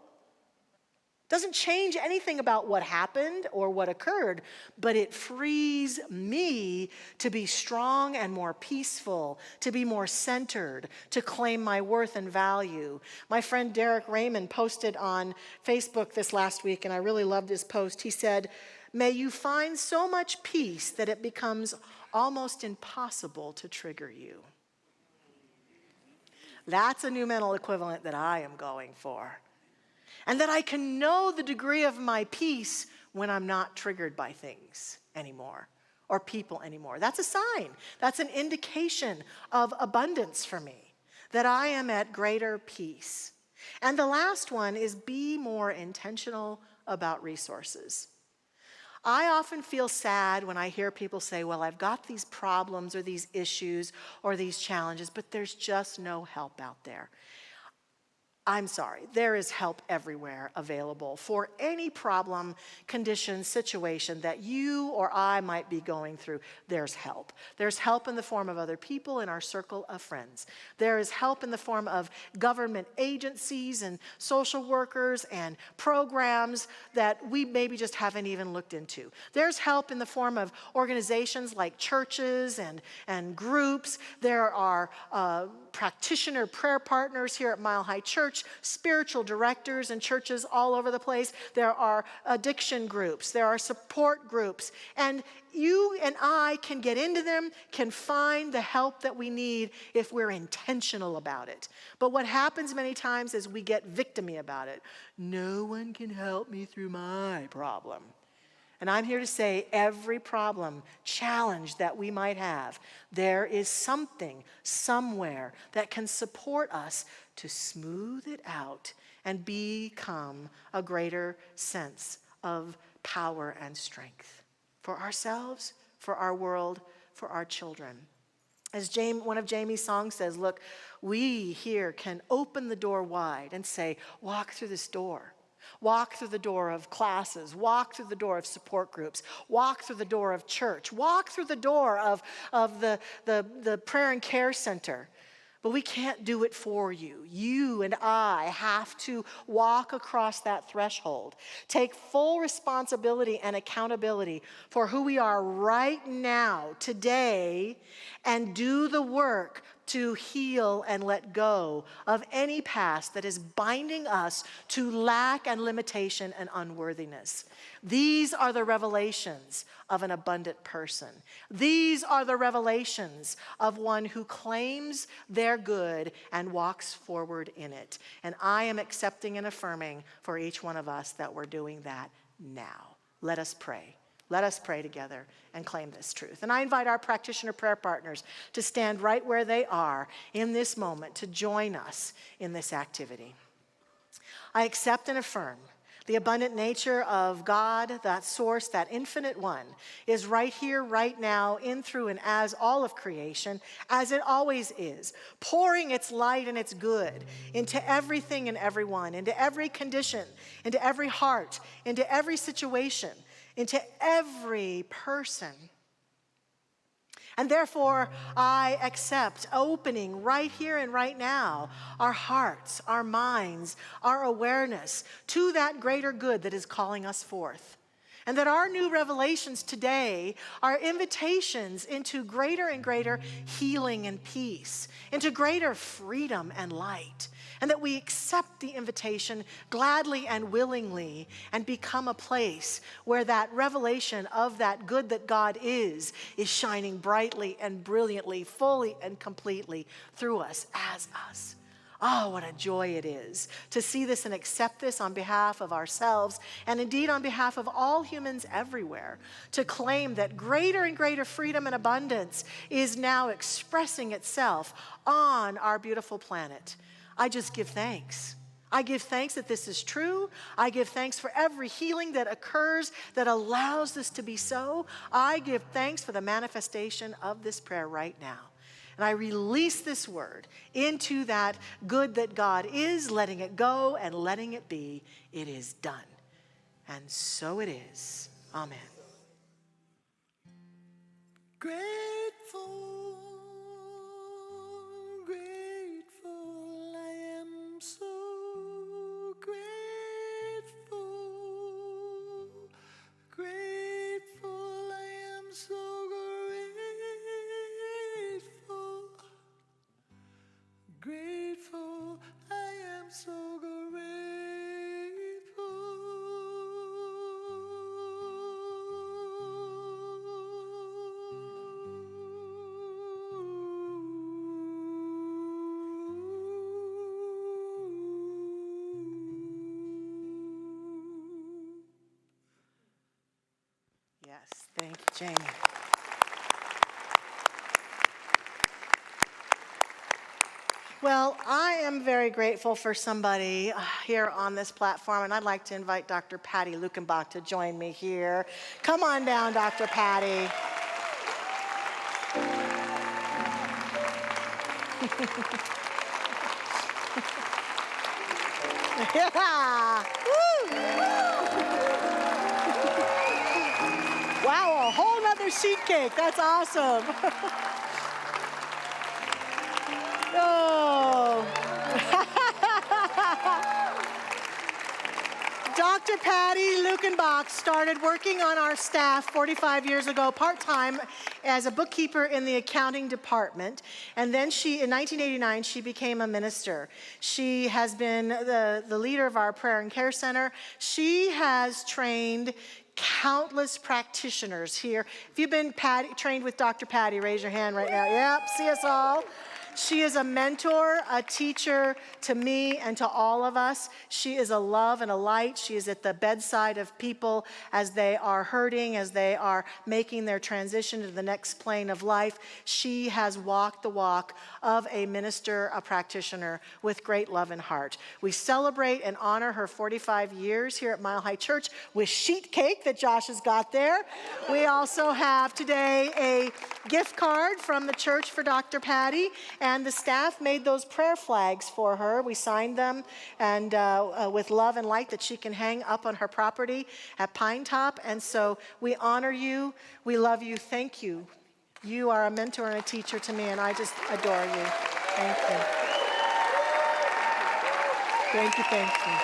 Doesn't change anything about what happened or what occurred, but it frees me to be strong and more peaceful, to be more centered, to claim my worth and value. My friend Derek Raymond posted on Facebook this last week, and I really loved his post. He said, "May you find so much peace that it becomes almost impossible to trigger you." That's a new mental equivalent that I am going for. And that I can know the degree of my peace when I'm not triggered by things anymore or people anymore. That's a sign. That's an indication of abundance for me, that I am at greater peace. And the last one is be more intentional about resources. I often feel sad when I hear people say, well, I've got these problems or these issues or these challenges, but there's just no help out there. I'm sorry, there is help everywhere available for any problem, condition, situation that you or I might be going through. There's help. There's help in the form of other people in our circle of friends. There is help in the form of government agencies and social workers and programs that we maybe just haven't even looked into. There's help in the form of organizations like churches and groups. There are practitioner prayer partners here at Mile High Church, spiritual directors in churches all over the place. There are addiction groups. There are support groups. And you and I can get into them, can find the help that we need if we're intentional about it. But what happens many times is we get victim-y about it. No one can help me through my problem. And I'm here to say every problem, challenge that we might have, there is something, somewhere that can support us to smooth it out and become a greater sense of power and strength for ourselves, for our world, for our children. As one of Jamie's songs says, look, we here can open the door wide and say, walk through this door. Walk through the door of classes, walk through the door of support groups, walk through the door of church, walk through the door of the prayer and care center. But we can't do it for you. You and I have to walk across that threshold, take full responsibility and accountability for who we are right now, today, and do the work to heal and let go of any past that is binding us to lack and limitation and unworthiness. These are the revelations of an abundant person. These are the revelations of one who claims their good and walks forward in it. And I am accepting and affirming for each one of us that we're doing that now. Let us pray. Let us pray together and claim this truth. And I invite our practitioner prayer partners to stand right where they are in this moment to join us in this activity. I accept and affirm the abundant nature of God, that source, that infinite one, is right here, right now, in, through, and as all of creation, as it always is, pouring its light and its good into everything and everyone, into every condition, into every heart, into every situation, into every person. And therefore, I accept opening right here and right now our hearts, our minds, our awareness to that greater good that is calling us forth. And that our new revelations today are invitations into greater and greater healing and peace, into greater freedom and light. And that we accept the invitation gladly and willingly and become a place where that revelation of that good that God is shining brightly and brilliantly, fully and completely through us, as us. Oh, what a joy it is to see this and accept this on behalf of ourselves and indeed on behalf of all humans everywhere, to claim that greater and greater freedom and abundance is now expressing itself on our beautiful planet. I just give thanks. I give thanks that this is true. I give thanks for every healing that occurs that allows this to be so. I give thanks for the manifestation of this prayer right now. And I release this word into that good that God is, letting it go and letting it be. It is done. And so it is. Amen. Grateful, grateful, I am so grateful, grateful, I am so grateful, grateful, I am so Yes, thank you, Jamie. Well, I am very grateful for somebody here on this platform, and I'd like to invite Dr. Patty Lukenbach to join me here. Come on down, Dr. Patty. Yeah. Woo. Wow, a whole nother sheet cake. That's awesome. Oh. Dr. Patty Lukenbach started working on our staff 45 years ago, part-time, as a bookkeeper in the accounting department. And then in 1989, she became a minister. She has been the leader of our prayer and care center. She has trained countless practitioners here. If you've been trained with Dr. Patty, raise your hand right now. Yep, see us all. She is a mentor, a teacher to me and to all of us. She is a love and a light. She is at the bedside of people as they are hurting, as they are making their transition to the next plane of life. She has walked the walk of a minister, a practitioner with great love and heart. We celebrate and honor her 45 years here at Mile High Church with sheet cake that Josh has got there. We also have today a gift card from the church for Dr. Patty. And the staff made those prayer flags for her. We signed them and with love and light that she can hang up on her property at Pine Top. And so we honor you. We love you. Thank you. You are a mentor and a teacher to me, and I just adore you. Thank you. Thank you, thank you.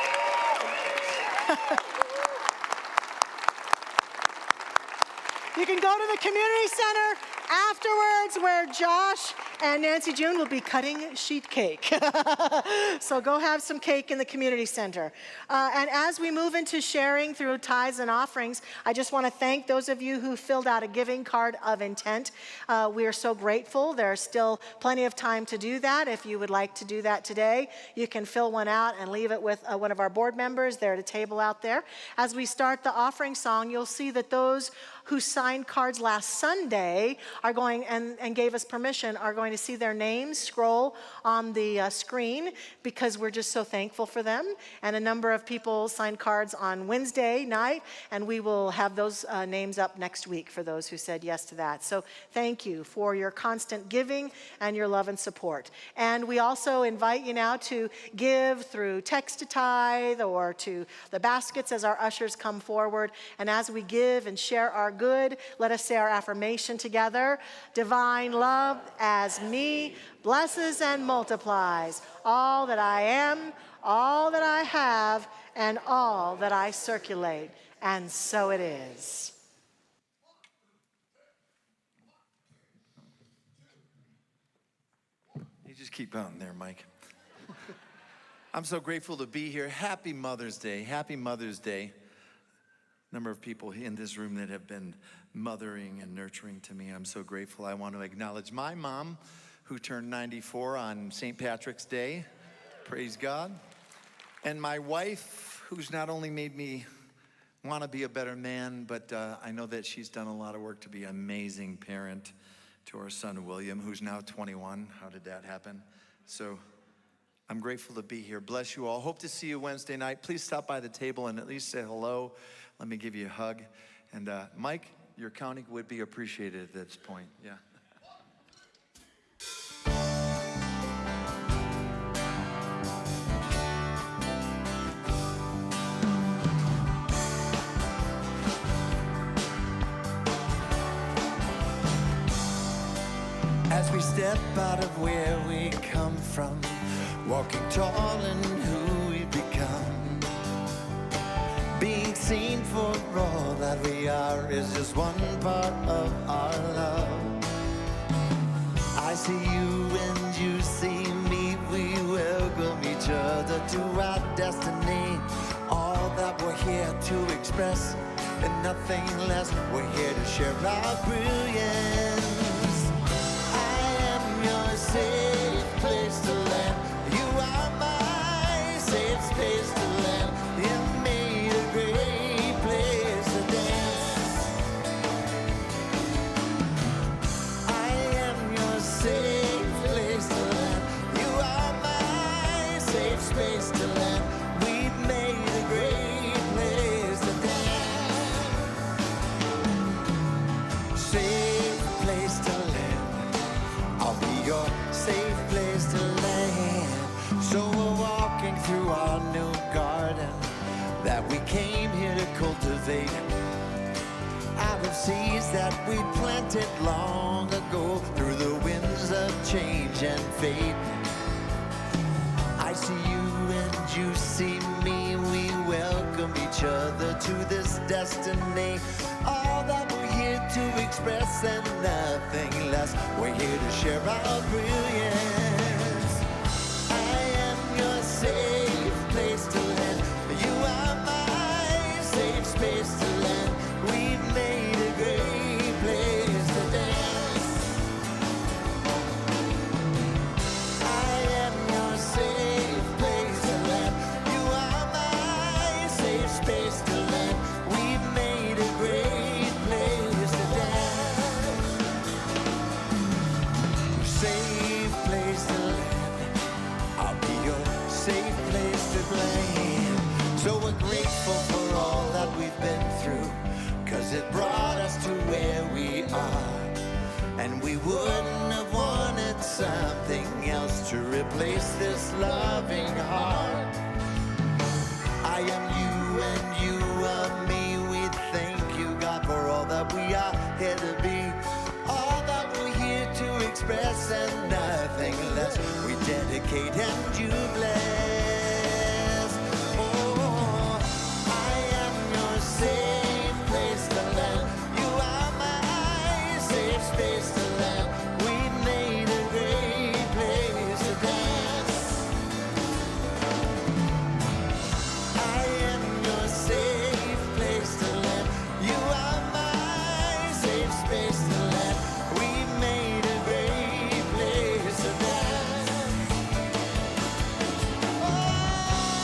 You can go to the community center afterwards where Josh and Nancy June will be cutting sheet cake. So go have some cake in the community center. And as we move into sharing through tithes and offerings, I just want to thank those of you who filled out a giving card of intent. We are so grateful. There's still plenty of time to do that. If you would like to do that today, you can fill one out and leave it with one of our board members there at a table out there. As we start the offering song, you'll see that those who signed cards last Sunday are going and gave us permission are going to see their names scroll on the screen because we're just so thankful for them. And a number of people signed cards on Wednesday night, and we will have those names up next week for those who said yes to that. So thank you for your constant giving and your love and support. And we also invite you now to give through text to tithe or to the baskets as our ushers come forward. And as we give and share our good, let us say our affirmation together. Divine love as me blesses and multiplies all that I am, all that I have, and all that I circulate. And so it is. You just keep on there, Mike. I'm so grateful to be here. Happy Mother's Day. Happy Mother's Day. Number of people in this room that have been mothering and nurturing to me. I'm so grateful. I want to acknowledge my mom, who turned 94 on St. Patrick's Day. Praise God. And my wife, who's not only made me want to be a better man, but I know that she's done a lot of work to be an amazing parent to our son, William, who's now 21. How did that happen? So I'm grateful to be here. Bless you all. Hope to see you Wednesday night. Please stop by the table and at least say hello. Let me give you a hug. And Mike, your counting would be appreciated at this point. Yeah. As we step out of where we come from, walking tall in who we become, being seen for all that we are is just one part of our love. I see you and you see me, we welcome each other to our destiny. All that we're here to express and nothing less, we're here to share our brilliance. Your safe place to land. You are my safe space to land. You made a great place to dance. I am your safe place to land. You are my safe space to land. We've made a great place to dance. Safe place to land. I'll be your safe place to land. So we're walking through our new garden that we came here to cultivate, out of seeds that we planted long ago, through the winds of change and fate. I see you and you see me, we welcome each other to this destiny. All that we're here to express and nothing less, we're here to share our brilliance. I am your safe place to land. You are my safe space to land. We've made a great place to dance. I am your safe place to land. You are my safe space to land. We've made a great place to dance. Safe place to land. I'll be your safe place to land. So we're grateful for all that we've been through, 'cause it brought us to where we are. And we wouldn't have wanted something to replace this loving heart. I am you and you are me. We thank you, God, for all that we are here to be, all that we're here to express, and nothing less. We dedicate and you bless. Oh, I am your safe place to land. You are my safe space to land. We made a great place to dance. I am your safe place to land. You are my safe space to land. We made a great place to dance. Oh, I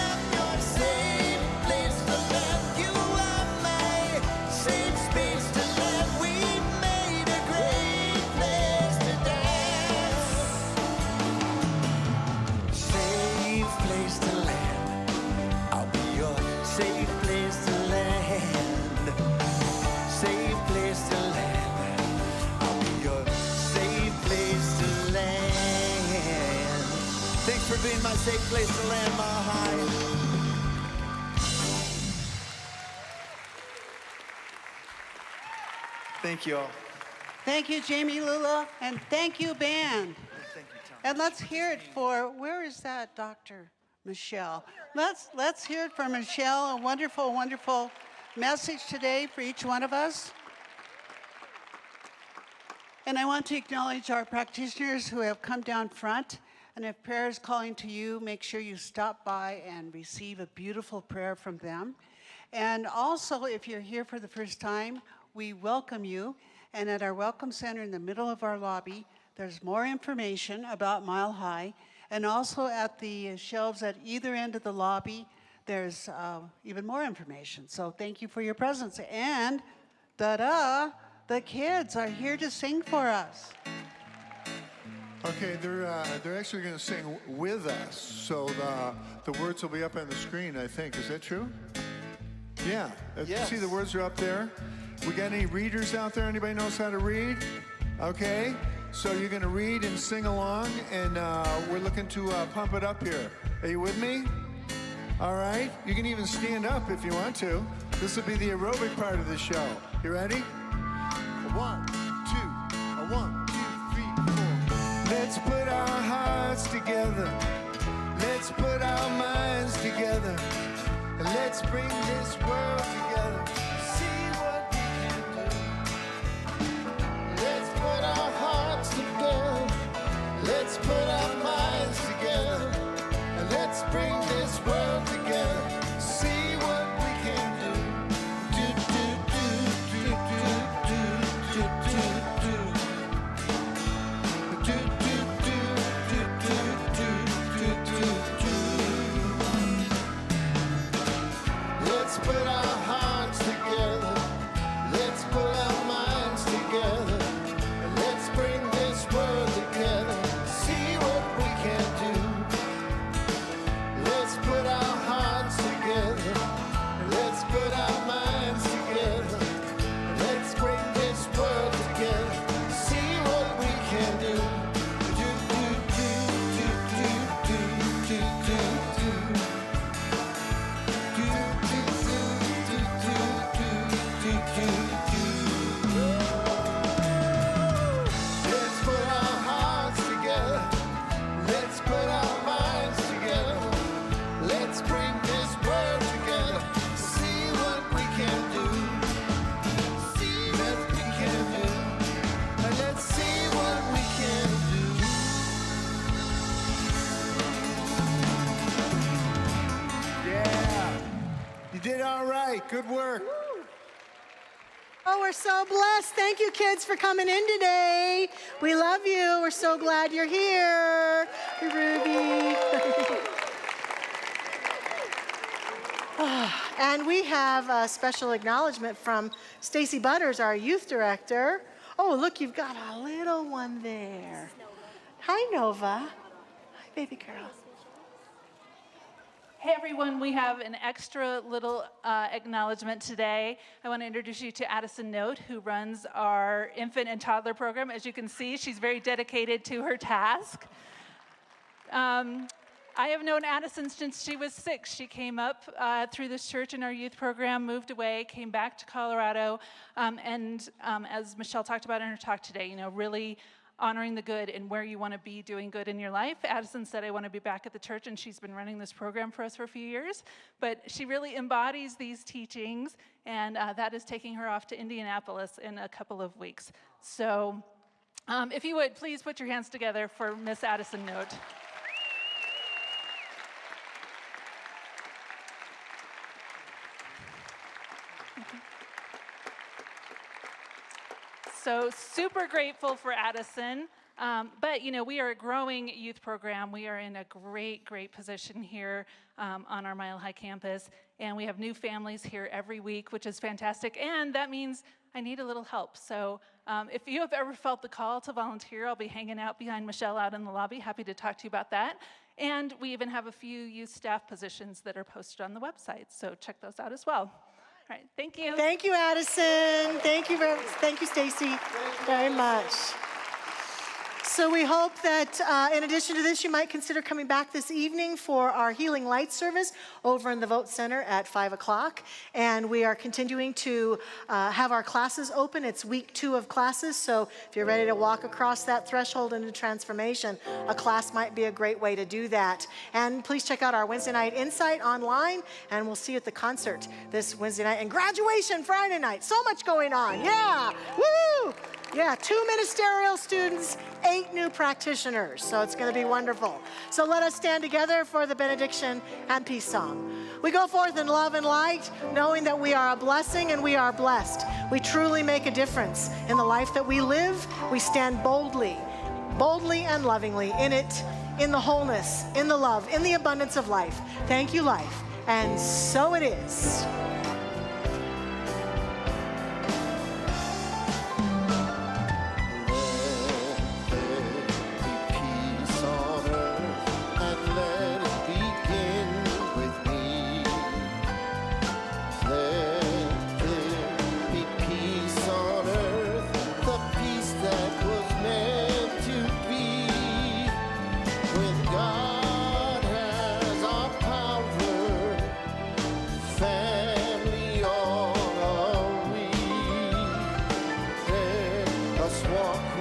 am your safe place to land. You are my safe space to land. We made a great place to dance. Safe place to land. I'll be your safe place to land. Safe place to land. I'll be your safe place to land. Thanks for being my safe place to land, Mile High. Thank you all. Thank you, Jamie Lula, and thank you, band. Thank you, Tom. And let's hear it for, where is that, Dr. Michelle? Let's hear it for Michelle, a wonderful, wonderful message today for each one of us. And I want to acknowledge our practitioners who have come down front. And if prayer is calling to you, make sure you stop by and receive a beautiful prayer from them. And also, if you're here for the first time, we welcome you. And at our Welcome Center in the middle of our lobby, there's more information about Mile High. And also at the shelves at either end of the lobby, there's even more information. So thank you for your presence. And ta-da, the kids are here to sing for us. Okay, they're actually going to sing with us, so the words will be up on the screen, I think. Is that true? Yeah. Yes. See, the words are up there. We got any readers out there? Anybody knows how to read? Okay. So you're going to read and sing along, and we're looking to pump it up here. Are you with me? All right. You can even stand up if you want to. This will be the aerobic part of the show. You ready? 1, 2, 1, 2, 3, 4. Let's put our hearts together. Let's put our minds together. Let's bring this world together. See what we can do. Let's put our hearts together. Let's put our minds together. Let's bring this world together. See what we can do. Do, do, do, do, do, do, do, do, do. Do, do, do, do, do, do, do, do. Let's put our hearts together. Let's put our minds together. Let's bring this world together. See what we can do. Let's put our hearts together. Let's put our minds together. Let's bring this world together. See what we can do. Do, do, do, do, do, do, do, do, do. Do, do, do, do, do, do, do, do. Let's put our hearts together. Let's put our minds together. Let's bring this world together. See what we can do. See what we can do. And let's see what we can do. Yeah. You did all right. Good work. Oh, we're so blessed. Thank you, kids, for coming in today. We love you. We're so glad you're here. Ruby. And we have a special acknowledgement from Stacy Butters, our youth director. Oh, look, you've got a little one there. Hi, Nova. Hi, baby girl. Hey everyone, we have an extra little acknowledgement today. I want to introduce you to Addison Note, who runs our infant and toddler program. As you can see, she's very dedicated to her task. I have known Addison since she was 6. She came up through this church in our youth program, moved away, came back to Colorado, and as Michelle talked about in her talk today, really honoring the good and where you want to be doing good in your life. Addison said, I want to be back at the church, and she's been running this program for us for a few years, but she really embodies these teachings, and that is taking her off to Indianapolis in a couple of weeks. So if you would, please put your hands together for Miss Addison Note. So super grateful for Addison. But, we are a growing youth program. We are in a great, great position here on our Mile High campus. And we have new families here every week, which is fantastic. And that means I need a little help. So if you have ever felt the call to volunteer, I'll be hanging out behind Michelle out in the lobby. Happy to talk to you about that. And we even have a few youth staff positions that are posted on the website. So check those out as well. All right, thank you. Thank you, Addison. Thank you, Stacy, very much. So we hope that in addition to this, you might consider coming back this evening for our Healing Light service over in the Vote Center at 5 o'clock. And we are continuing to have our classes open. It's week 2 of classes, so if you're ready to walk across that threshold into transformation, a class might be a great way to do that. And please check out our Wednesday Night Insight online, and we'll see you at the concert this Wednesday night. And graduation Friday night. So much going on. Yeah. Woo! Yeah, 2 ministerial students, 8 new practitioners. So it's going to be wonderful. So let us stand together for the benediction and peace song. We go forth in love and light, knowing that we are a blessing and we are blessed. We truly make a difference in the life that we live. We stand boldly and lovingly in it, in the wholeness, in the love, in the abundance of life. Thank you, life. And so it is. Walk